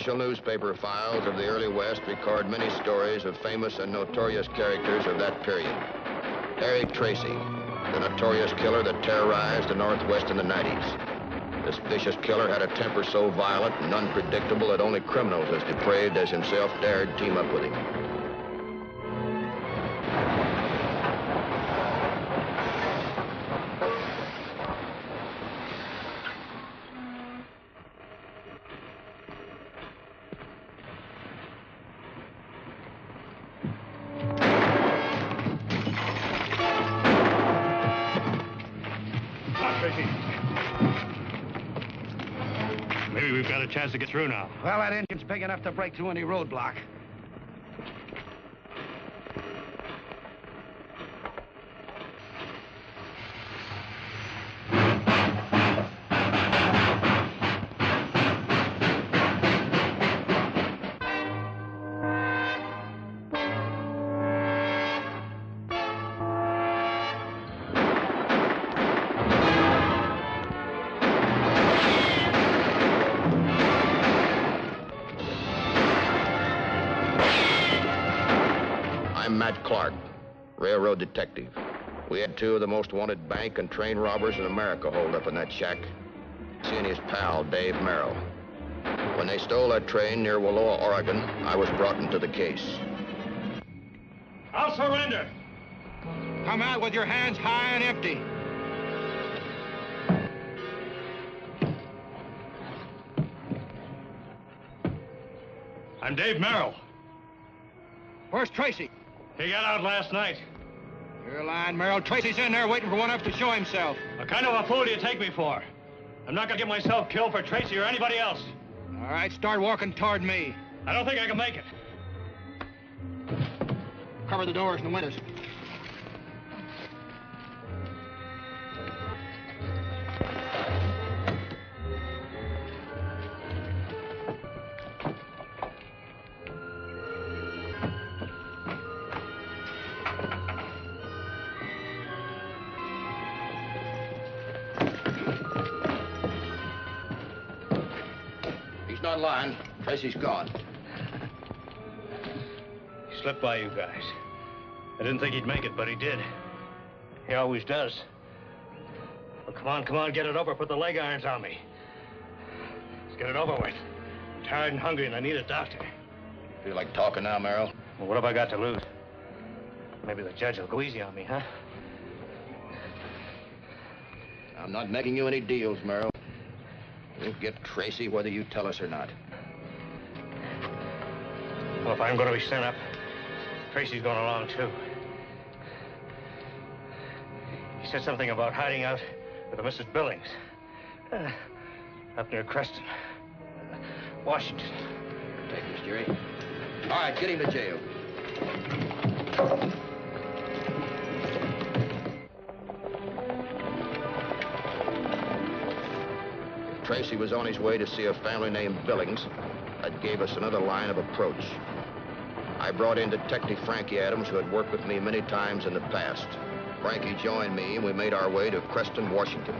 official newspaper files of the early West record many stories of famous and notorious characters of that period. Harry Tracy, the notorious killer that terrorized the Northwest in the 90s. This vicious killer had a temper so violent and unpredictable that only criminals as depraved as himself dared team up with him. Maybe we've got a chance to get through now. Well, that engine's big enough to break through any roadblock. Clark, railroad detective. We had two of the most wanted bank and train robbers in America holed up in that shack. He and his pal, Dave Merrill. When they stole that train near Wallowa, Oregon, I was brought into the case. I'll surrender. Come out with your hands high and empty. I'm Dave Merrill. Where's Tracy? He got out last night. You're lying, Merrill. Tracy's in there waiting for one of us to show himself. What kind of a fool do you take me for? I'm not gonna get myself killed for Tracy or anybody else. All right, start walking toward me. I don't think I can make it. Cover the doors and the windows. Not lying. Tracy's gone. He slipped by you guys. I didn't think he'd make it, but he did. He always does. Well, come on, get it over. Put the leg irons on me. Let's get it over with. I'm tired and hungry, and I need a doctor. Feel like talking now, Merrill? Well, what have I got to lose? Maybe the judge will go easy on me, huh? I'm not making you any deals, Merrill. We'll get Tracy whether you tell us or not. Well, if I'm going to be sent up, Tracy's going along, too. He said something about hiding out with a Mrs. Billings. Up near Creston, Washington. Take this, Jerry. All right, get him to jail. Tracy was on his way to see a family named Billings. That gave us another line of approach. I brought in Detective Frankie Adams, who had worked with me many times in the past. Frankie joined me, and we made our way to Creston, Washington.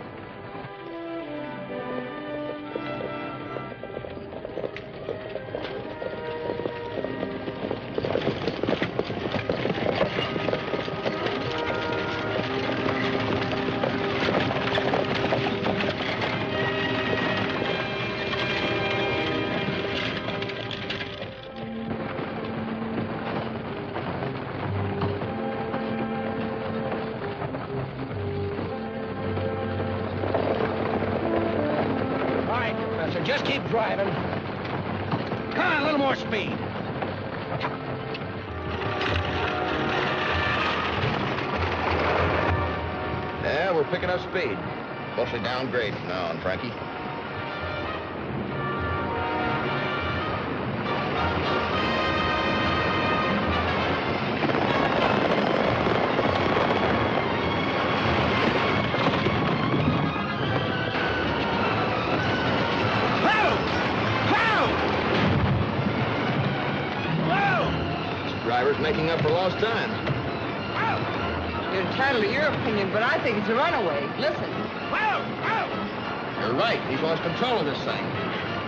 Just keep driving. Come on, a little more speed. Yeah, we're picking up speed. Mostly downgrade from now on, Frankie. Making up for lost time. Oh! You're entitled to your opinion, but I think it's a runaway. Listen. You're right. He's lost control of this thing.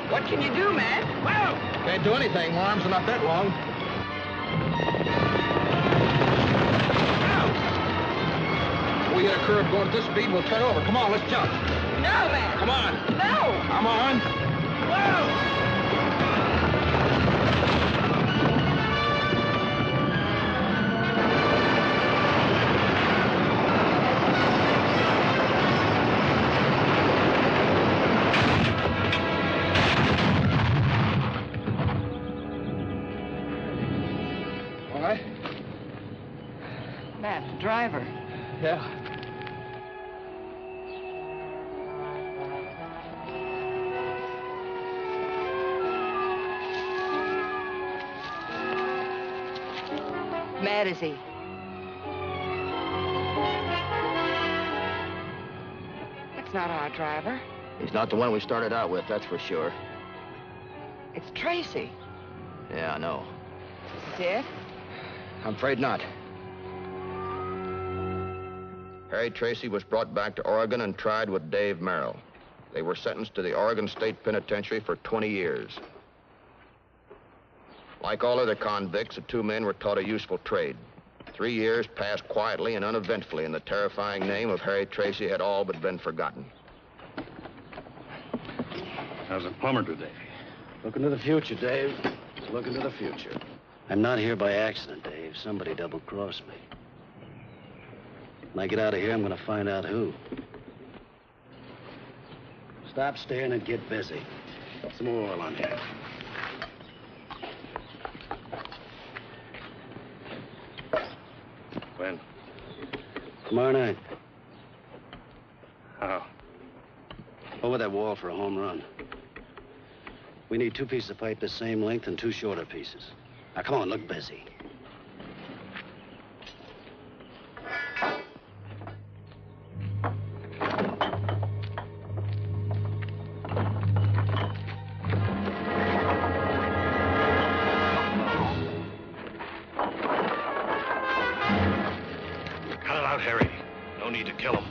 What can you do, Matt? Well, can't do anything. My arms are not that long. If we hit a curve going at this speed, we'll turn over. Come on, let's jump. No, Matt. Come on. No. Come on. Whoa! Matt, the driver. Yeah. Mad is he? That's not our driver. He's not the one we started out with, that's for sure. It's Tracy. Yeah, I know. Dead? I'm afraid not. Harry Tracy was brought back to Oregon and tried with Dave Merrill. They were sentenced to the Oregon State Penitentiary for 20 years. Like all other convicts, the two men were taught a useful trade. 3 years passed quietly and uneventfully, and the terrifying name of Harry Tracy had all but been forgotten. How's a plumber today? Looking to the future, Dave. Looking to the future. I'm not here by accident, Dave. Somebody double-crossed me. When I get out of here, I'm gonna find out who. Stop staring and get busy. Some more oil on here. When? Tomorrow night. How? Over that wall for a home run. We need 2 pieces of pipe the same length and 2 shorter pieces. Now, come on, look busy. Cut it out, Harry. No need to kill him.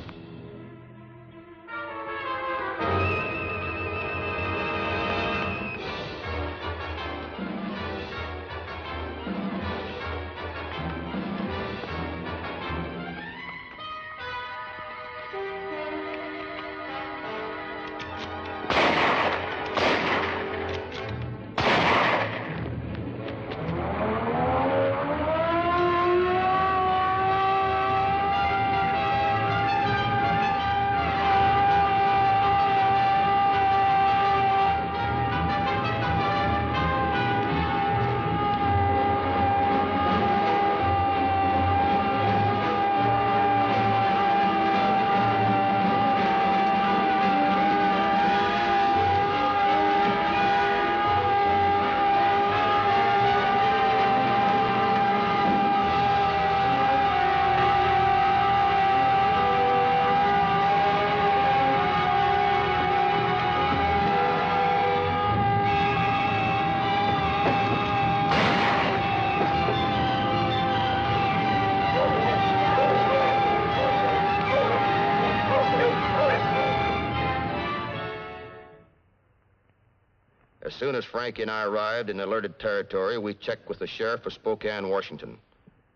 As soon as Frankie and I arrived in alerted territory, we checked with the sheriff of Spokane, Washington,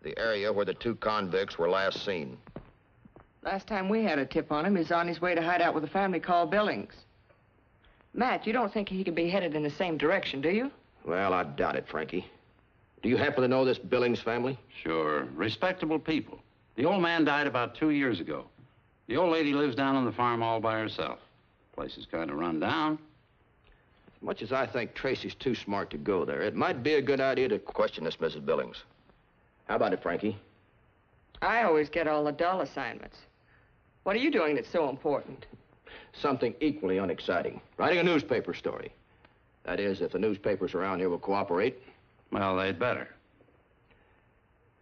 the area where the 2 convicts were last seen. Last time we had a tip on him, he's on his way to hide out with a family called Billings. Matt, you don't think he could be headed in the same direction, do you? Well, I doubt it, Frankie. Do you happen to know this Billings family? Sure. Respectable people. The old man died about 2 years ago. The old lady lives down on the farm all by herself. Place is kind of run down. As much as I think Tracy's too smart to go there, it might be a good idea to question this Mrs. Billings. How about it, Frankie? I always get all the dull assignments. What are you doing that's so important? Something equally unexciting. Writing a newspaper story. That is, if the newspapers around here will cooperate. Well, they'd better.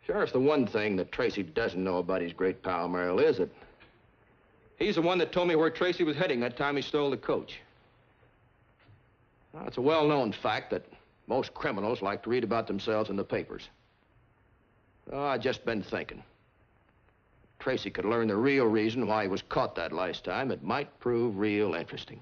Sheriff, the one thing that Tracy doesn't know about his great pal Merrill is that he's the one that told me where Tracy was heading that time he stole the coach. Well, it's a well-known fact that most criminals like to read about themselves in the papers. Oh, I've just been thinking. Tracy could learn the real reason why he was caught that last time. It might prove real interesting.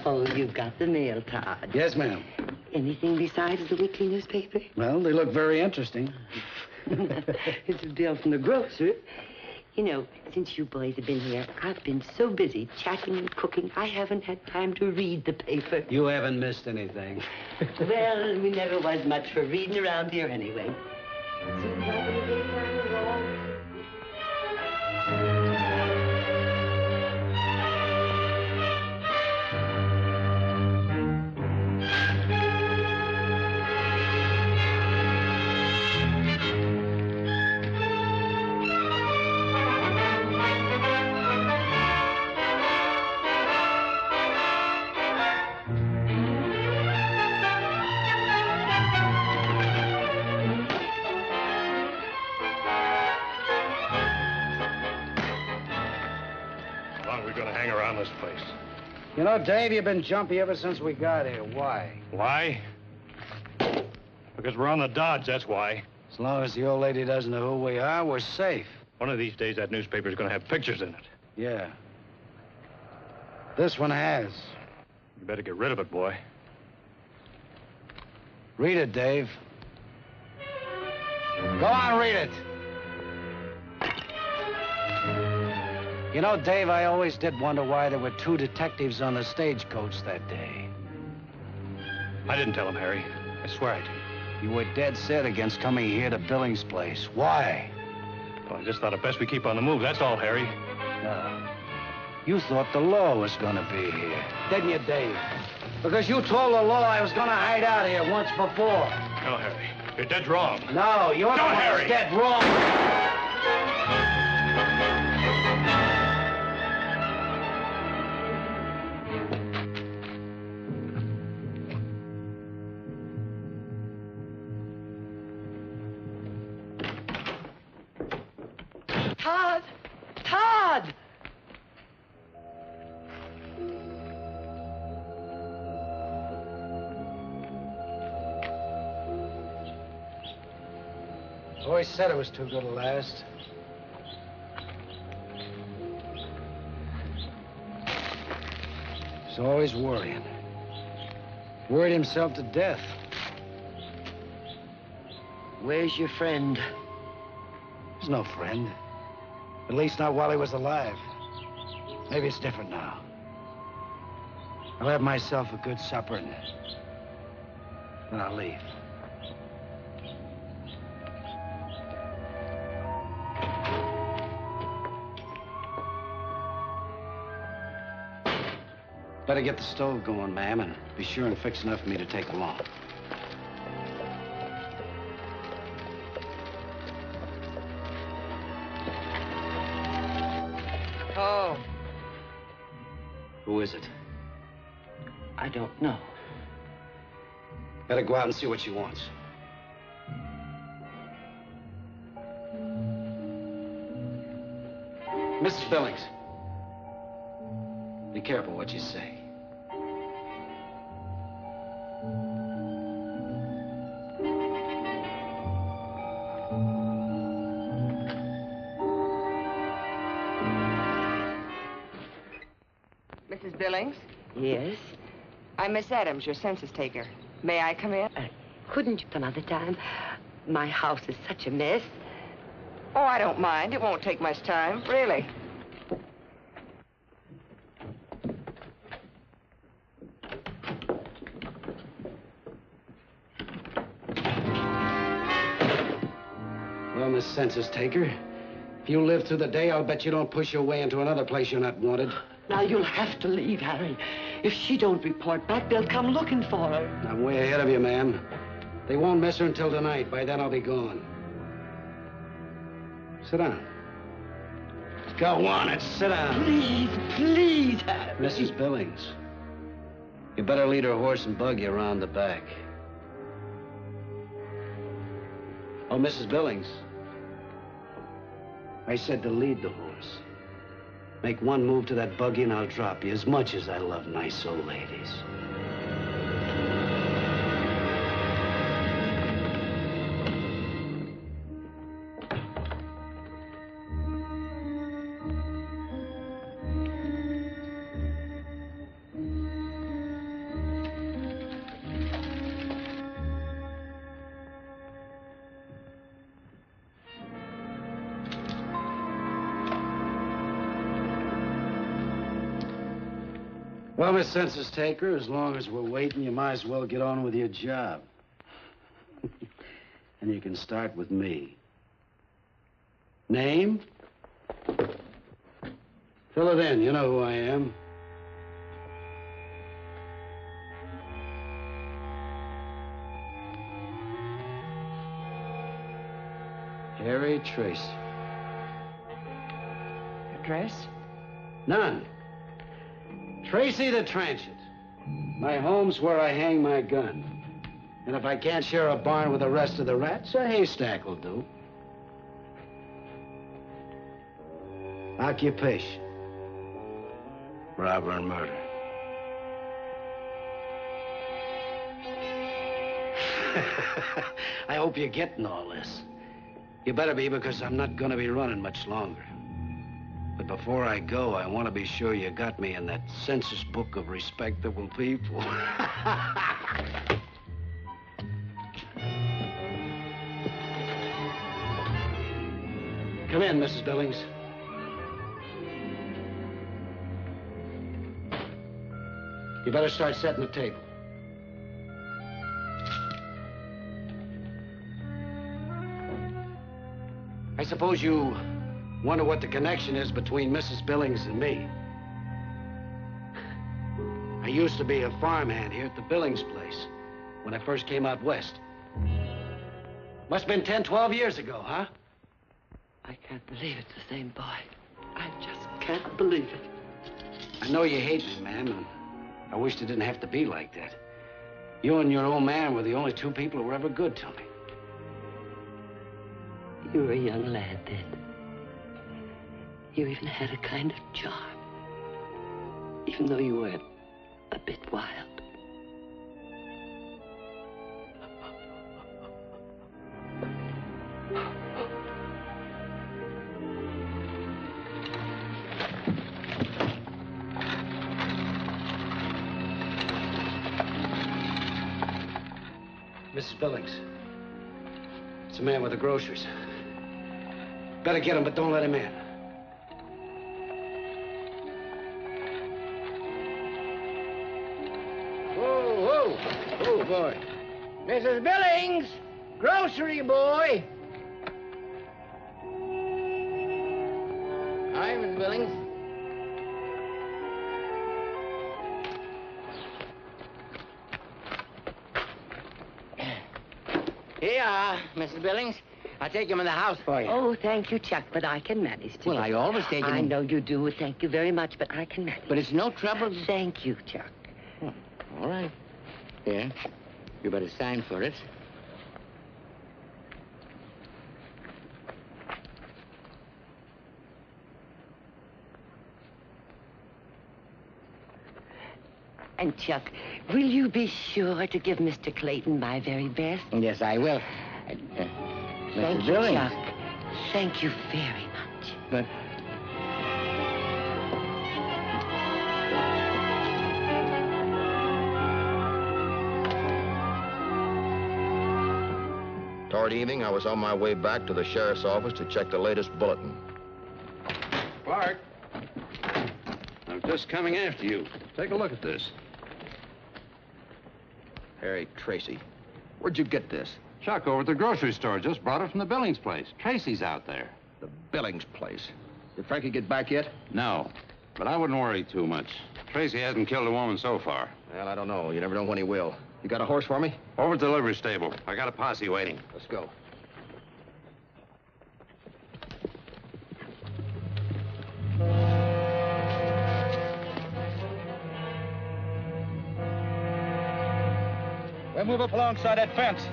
Oh, you've got the mail, Todd. Yes, ma'am. Anything besides the weekly newspaper? Well, they look very interesting. It's a bill from the grocer. You know, since you boys have been here, I've been so busy chatting and cooking, I haven't had time to read the paper. You haven't missed anything. Well, we never was much for reading around here anyway. You know, Dave, you've been jumpy ever since we got here. Why? Why? Because we're on the dodge, that's why. As long as the old lady doesn't know who we are, we're safe. One of these days, that newspaper's gonna have pictures in it. Yeah. This one has. You better get rid of it, boy. Read it, Dave. Go on, read it. You know, Dave, I always did wonder why there were 2 detectives on the stagecoach that day. I didn't tell him, Harry. I swear I did. You were dead set against coming here to Billings' place. Why? Well, I just thought it best we keep on the move, that's all, Harry. No. You thought the law was gonna be here, didn't you, Dave? Because you told the law I was gonna hide out here once before. No, Harry. You're dead wrong. No, you're the one Harry. that's dead wrong. Todd! Todd! Always said it was too good to last. He's always worrying. Worried himself to death. Where's your friend? He's no friend. At least not while he was alive. Maybe it's different now. I'll have myself a good supper and then I'll leave. Better get the stove going, ma'am, and be sure and fix enough for me to take along. Oh. Who is it? I don't know. Better go out and see what she wants. Mrs. Billings. Be careful what you say. Mrs. Billings? Yes? I'm Miss Adams, your census taker. May I come in? Couldn't you some other time? My house is such a mess. Oh, I don't mind. It won't take much time, really. Well, Miss Census Taker, if you live through the day, I'll bet you don't push your way into another place you're not wanted. Now, you'll have to leave, Harry. If she don't report back, they'll come looking for her. I'm way ahead of you, ma'am. They won't miss her until tonight. By then, I'll be gone. Sit down. Go on and sit down. Please, please, Harry. Mrs. Billings, you better lead her horse and buggy around the back. Oh, Mrs. Billings, I said to lead the horse. Make one move to that buggy and I'll drop you, as much as I love nice old ladies. Well, Miss Census Taker, as long as we're waiting, you might as well get on with your job. And you can start with me. Name? Fill it in. You know who I am. Harry Tracy. Address? None. Tracy the Transit. My home's where I hang my gun. And if I can't share a barn with the rest of the rats, a haystack will do. Occupation. Robber and murder. I hope you're getting all this. You better be, because I'm not gonna be running much longer. But before I go, I want to be sure you got me in that census book of respectable people. Come in, Mrs. Billings. You better start setting the table. I suppose you wonder what the connection is between Mrs. Billings and me. I used to be a farmhand here at the Billings place when I first came out west. Must have been 10, 12 years ago, huh? I can't believe it's the same boy. I just can't believe it. I know you hate me, ma'am, and I wished it didn't have to be like that. You and your old man were the only two people who were ever good to me. You were a young lad then. You even had a kind of charm, even though you were a bit wild. Mrs. Billings. It's a man with the groceries. Better get him, but don't let him in. Whoa, whoa. Oh, boy. Mrs. Billings! Grocery boy! Hi, Miss Billings. Here, Mrs. Billings. I'll take him in the house for you. Oh, thank you, Chuck, but I can manage to. Well, I always take him. I know you do. Thank you very much, but I can manage. But it's no trouble. Thank you, Chuck. All right. Here. You better sign for it. And, Chuck, will you be sure to give Mr. Clayton my very best? Yes, I will. Thank Mrs. you, Billings. Chuck. Thank you very much. But Toward evening, I was on my way back to the sheriff's office to check the latest bulletin. Clark, I'm just coming after you. Take a look at this. Harry Tracy. Where'd you get this? Chuck over at the grocery store just brought it from the Billings place. Tracy's out there. The Billings place. Did Frankie get back yet? No, but I wouldn't worry too much. Tracy hasn't killed a woman so far. Well, I don't know. You never know when he will. You got a horse for me? Over at the livery stable. I got a posse waiting. Let's go. We'll move up alongside that fence.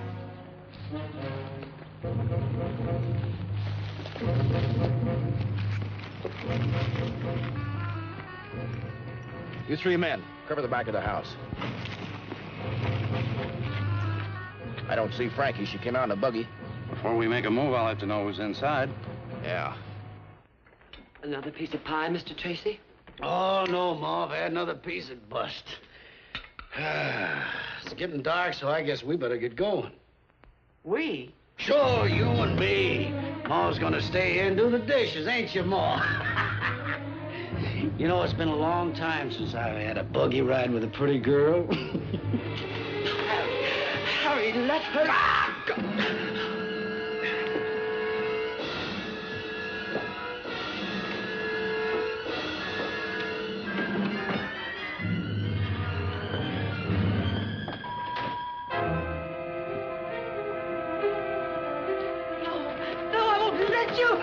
You three men, cover the back of the house. I don't see Frankie. She came out in a buggy. Before we make a move, I'll have to know who's inside. Yeah. Another piece of pie, Mr. Tracy? Oh, no, Ma. I've had another piece of bust. It's getting dark, so I guess we better get going. We? Sure, you and me. Ma's gonna stay here and do the dishes, ain't you, Ma? You know, it's been a long time since I had a buggy ride with a pretty girl. Harry, let her... Ah, God. No, I won't let you.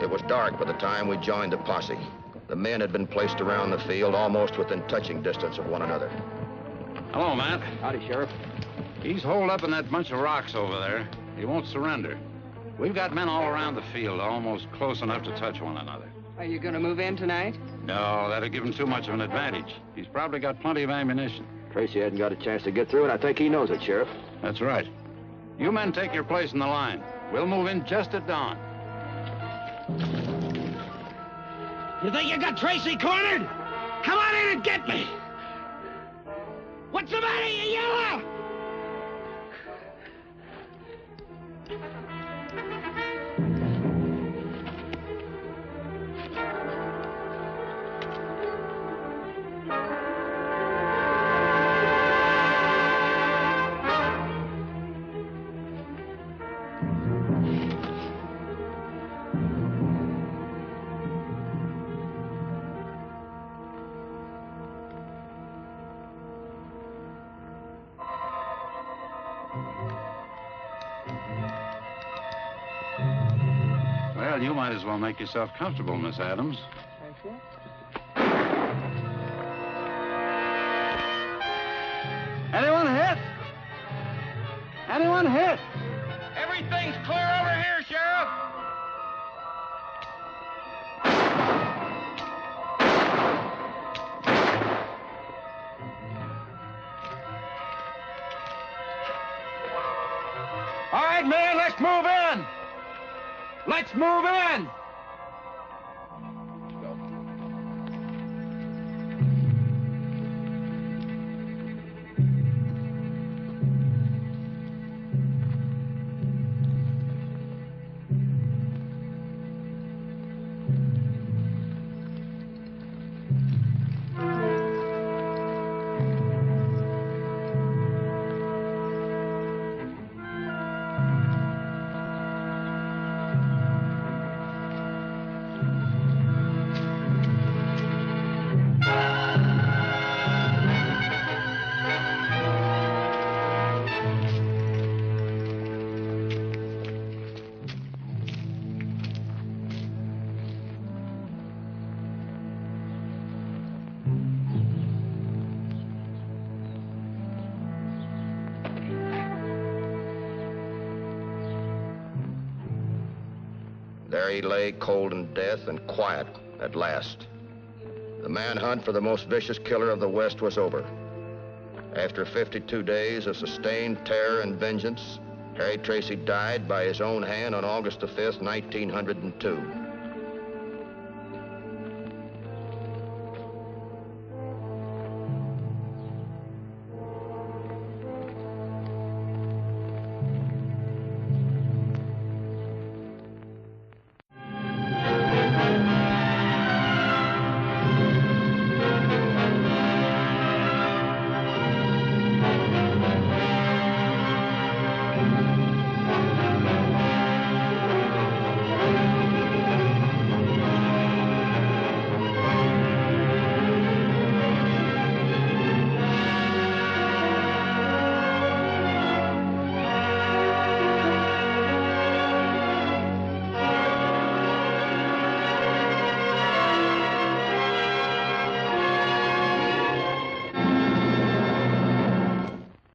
It was dark by the time we joined the posse. The men had been placed around the field, almost within touching distance of one another. Hello, Matt. Howdy, Sheriff. He's holed up in that bunch of rocks over there. He won't surrender. We've got men all around the field, almost close enough to touch one another. Are you going to move in tonight? No, that'd give him too much of an advantage. He's probably got plenty of ammunition. Tracy hadn't got a chance to get through, and I think he knows it, Sheriff. That's right. You men take your place in the line. We'll move in just at dawn. You think you got Tracy cornered? Come on in and get me! What's the matter, you yellow? Well, you might as well make yourself comfortable, Miss Adams. Thank you. Anyone hit? Anyone hit? Everything's clear over here, Sheriff. All right, man, let's move in. Let's move in. There he lay, cold in death and quiet at last. The manhunt for the most vicious killer of the West was over. After 52 days of sustained terror and vengeance, Harry Tracy died by his own hand on August the 5th, 1902.